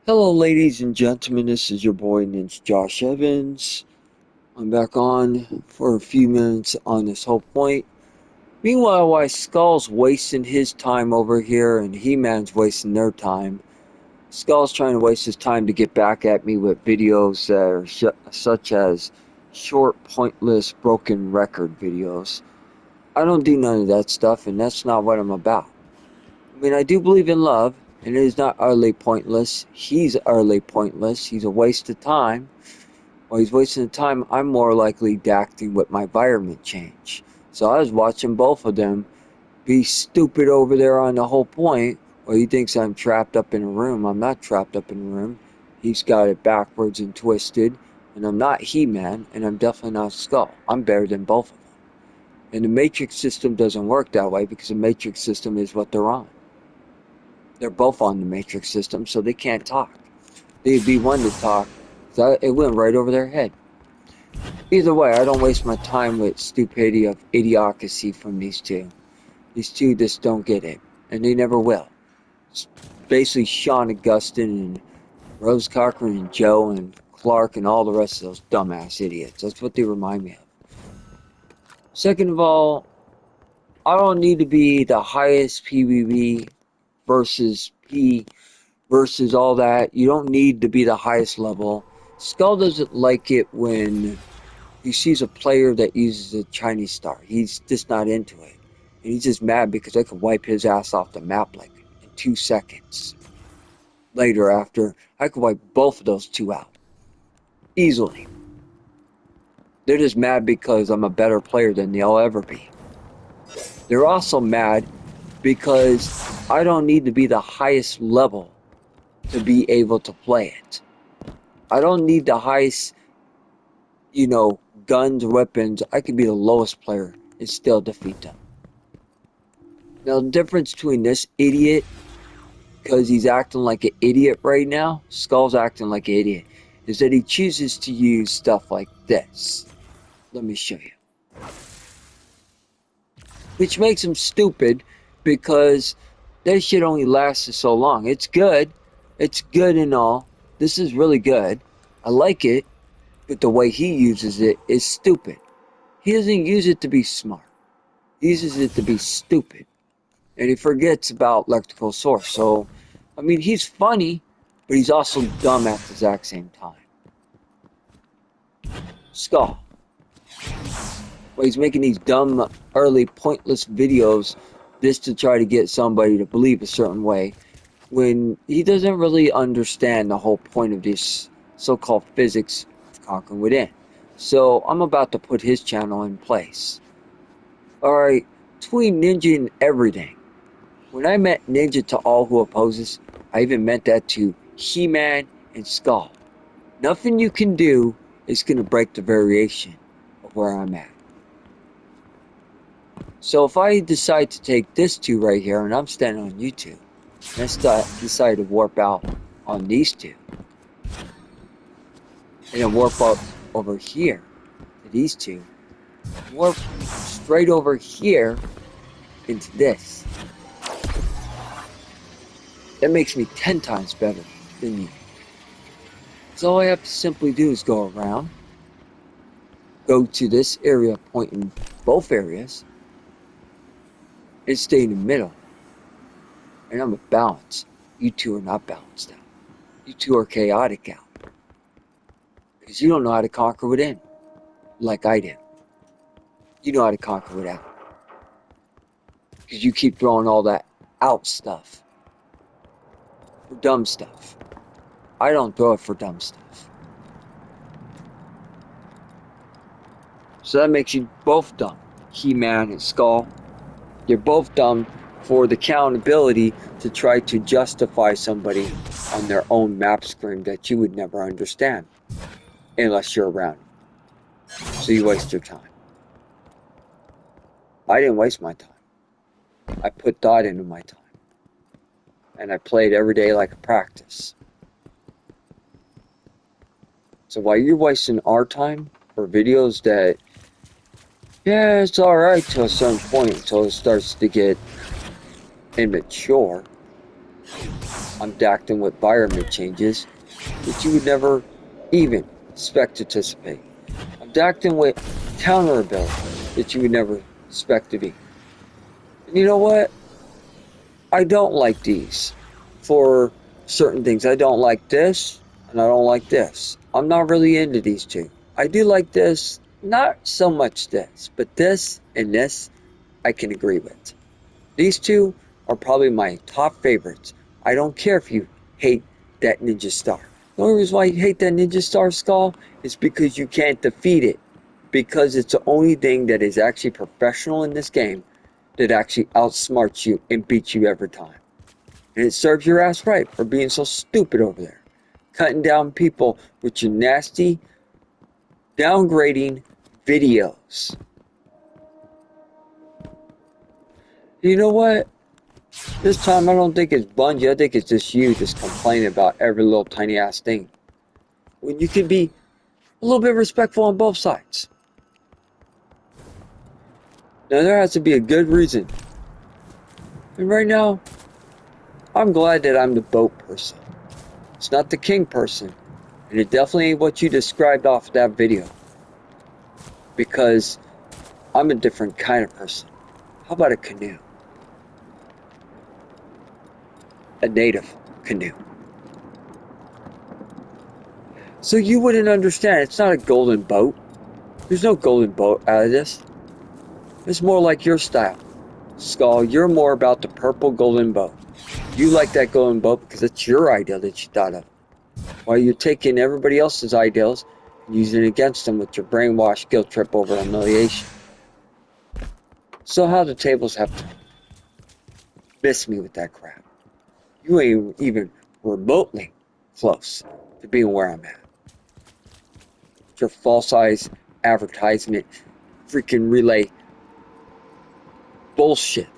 Hello, ladies and gentlemen. This is your boy Ninja Josh Evans. I'm back on for a few minutes on this whole point. Meanwhile, while Skull's wasting his time over here and He-Man's wasting their time, Skull's trying to waste his time to get back at me with videos that are such as short, pointless, broken record videos. I don't do none of that stuff, and that's not what I'm about. I mean, I do believe in love, and it is not utterly pointless. He's utterly pointless. He's a waste of time. While he's wasting the time, I'm more likely acting with my environment change. So I was watching both of them be stupid over there on the whole point. Well, he thinks I'm trapped up in a room. I'm not trapped up in a room. He's got it backwards and twisted. And I'm not He-Man, and I'm definitely not Skull. I'm better than both of them. And the Matrix system doesn't work that way because the Matrix system is what they're on. They're both on the Matrix system, so they can't talk. They'd be one to talk, so it went right over their head. Either way, I don't waste my time with stupidity of idiocracy from these two. These two just don't get it, and they never will. It's basically Sean Augustine and Rose Cochran and Joe and Clark and all the rest of those dumbass idiots. That's what they remind me of. Second of all, I don't need to be the highest PvP versus P versus all that. You don't need to be the highest level. Skull doesn't like it when he sees a player that uses a Chinese star. He's just not into it. And he's just mad because I could wipe his ass off the map like in 2 seconds. Later, after, I could wipe both of those two out. Easily. They're just mad because I'm a better player than they'll ever be. They're also mad because I don't need to be the highest level to be able to play it. I don't need the highest, guns, weapons. I could be the lowest player and still defeat them. Now, the difference between this idiot, because he's acting like an idiot right now, Skull's acting like an idiot, is that he chooses to use stuff like this. Let me show you. Which makes him stupid because that shit only lasted so long. It's good. It's good and all. This is really good. I like it. But the way he uses it is stupid. He doesn't use it to be smart. He uses it to be stupid. And he forgets about electrical source. So, I mean, he's funny, but he's also dumb at the exact same time. Skull. Well, he's making these dumb, early, pointless videos just to try to get somebody to believe a certain way when he doesn't really understand the whole point of this so-called physics of conquering within. So I'm about to put his channel in place. Alright, between Ninja and everything. When I meant Ninja to all who opposes, I even meant that to He-Man and Skull. Nothing you can do is going to break the variation of where I'm at. So if I decide to take this two right here, and I'm standing on YouTube, and I decide to warp out on these two, and then warp up over here to these two, warp straight over here into this. That makes me 10 times better than you. So all I have to simply do is go around, go to this area pointing both areas, and stay in the middle. And I'm a balance. You two are not balanced out. You two are chaotic out. Because you don't know how to conquer within, like I do. You know how to conquer without. Because you keep throwing all that out stuff. For dumb stuff. I don't throw it for dumb stuff. So that makes you both dumb. He-Man and Skull. You're both dumb for the accountability to try to justify somebody on their own map screen that you would never understand. Unless you're around. So you waste your time. I didn't waste my time. I put thought into my time. And I played every day like a practice. So while you're wasting our time for videos that, yeah, it's alright to a certain point until it starts to get immature, I'm acting with environment changes that you would never even expect to anticipate. I'm acting with counter ability that you would never expect to be. And you know what? I don't like these for certain things. I don't like this and I don't like this. I'm not really into these two. I do like this, not so much this, but this and this I can agree with. These two are probably my top favorites. I don't care if you hate that Ninja Star. The only reason why you hate that Ninja Star Skull is because you can't defeat it. Because it's the only thing that is actually professional in this game that actually outsmarts you and beats you every time. And it serves your ass right for being so stupid over there. Cutting down people with your nasty, downgrading videos. You know what? This time I don't think it's Bungie, I think it's just you just complaining about every little tiny ass thing. When you can be a little bit respectful on both sides. Now there has to be a good reason. And right now, I'm glad that I'm the boat person. It's not the king person. And it definitely ain't what you described off that video. Because I'm a different kind of person. How about a canoe? A native canoe. So you wouldn't understand. It's not a golden boat. There's no golden boat out of this. It's more like your style. Skull, you're more about the purple golden boat. You like that golden boat because it's your idea that you thought of. While you're taking everybody else's ideals and using it against them with your brainwashed guilt trip over humiliation. So how the tables have turned. Miss me with that crap. You ain't even remotely close to being where I'm at. Your false eyes advertisement freaking relay bullshit.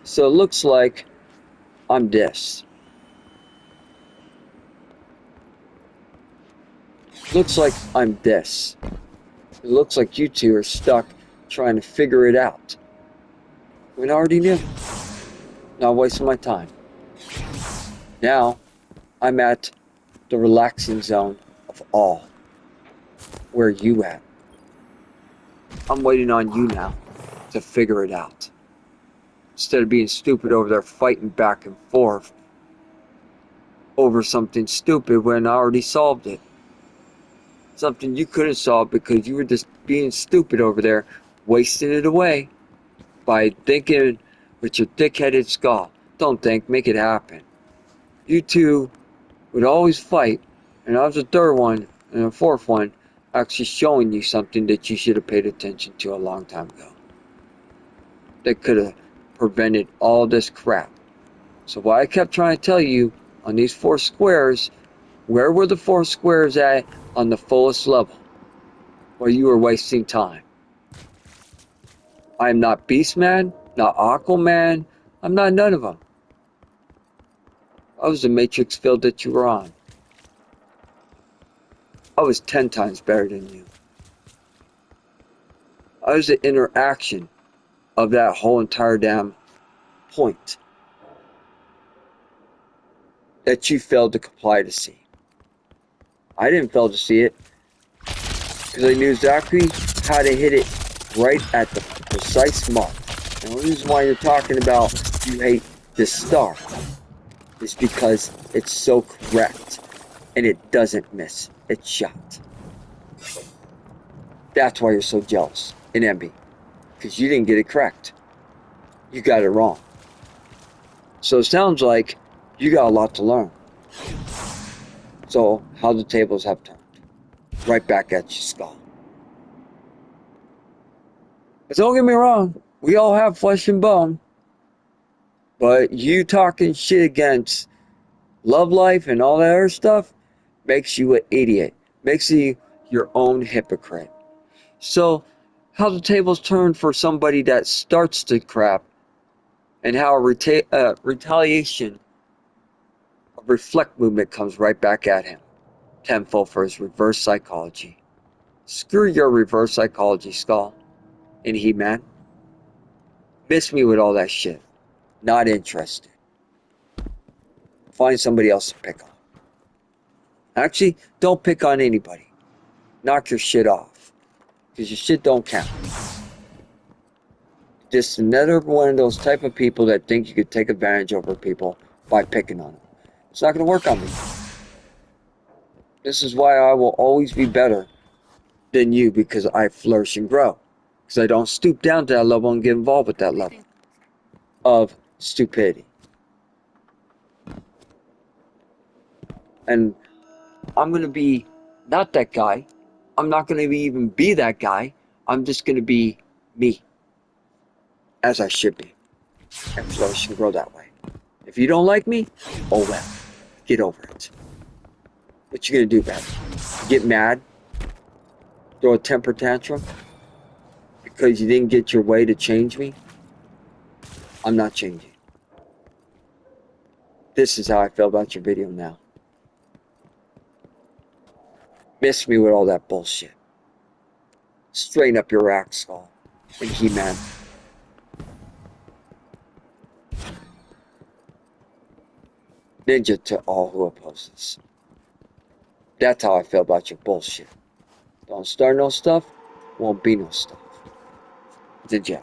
So it looks like I'm this. Looks like I'm this. It looks like you two are stuck trying to figure it out. I already knew. Not wasting my time. Now, I'm at the relaxing zone of all. Where you at? I'm waiting on you now to figure it out. Instead of being stupid over there fighting back and forth over something stupid when I already solved it. Something you couldn't solve because you were just being stupid over there, wasting it away by thinking with your thick-headed skull. Don't think, make it happen. You two would always fight, and I was the third one and the fourth one actually showing you something that you should have paid attention to a long time ago. That could have prevented all this crap. So why I kept trying to tell you on these 4 squares, where were the 4 squares at on the fullest level? While you were wasting time. I am not Beastman, not Aquaman, I'm not none of them. I was the Matrix field that you were on. I was 10 times better than you. I was the interaction of that whole entire damn point that you failed to comply to see. I didn't fail to see it because I knew exactly how to hit it right at the precise mark. And the reason why you're talking about you hate this star is because it's so correct and it doesn't miss its shot. That's why you're so jealous and envy, because you didn't get it correct. You got it wrong. So it sounds like you got a lot to learn. So how the tables have turned. Right back at you, Skull. But don't get me wrong, we all have flesh and bone. But you talking shit against love life and all that other stuff makes you an idiot. Makes you your own hypocrite. So how the tables turn for somebody that starts the crap and how a retaliation, a reflect movement comes right back at him. Tenfold for his reverse psychology. Screw your reverse psychology, Skull and He-Man. Miss me with all that shit. Not interested. Find somebody else to pick on. Actually, don't pick on anybody. Knock your shit off. Because your shit don't count. Just another one of those type of people that think you could take advantage over people by picking on them. It's not going to work on me. This is why I will always be better than you, because I flourish and grow. Because I don't stoop down to that level and get involved with that level of stupidity. And I'm going to be not that guy. I'm not going to even be that guy. I'm just going to be me, as I should be, and flourish and grow that way. If you don't like me, oh well, get over it. What you going to do about it? Get mad? Throw a temper tantrum? Because you didn't get your way to change me? I'm not changing. This is how I feel about your video now. Miss me with all that bullshit. Straighten up your act, Skull and He-Man. Ninja to all who oppose this. That's how I feel about your bullshit. Don't start no stuff, won't be no stuff. Ninja.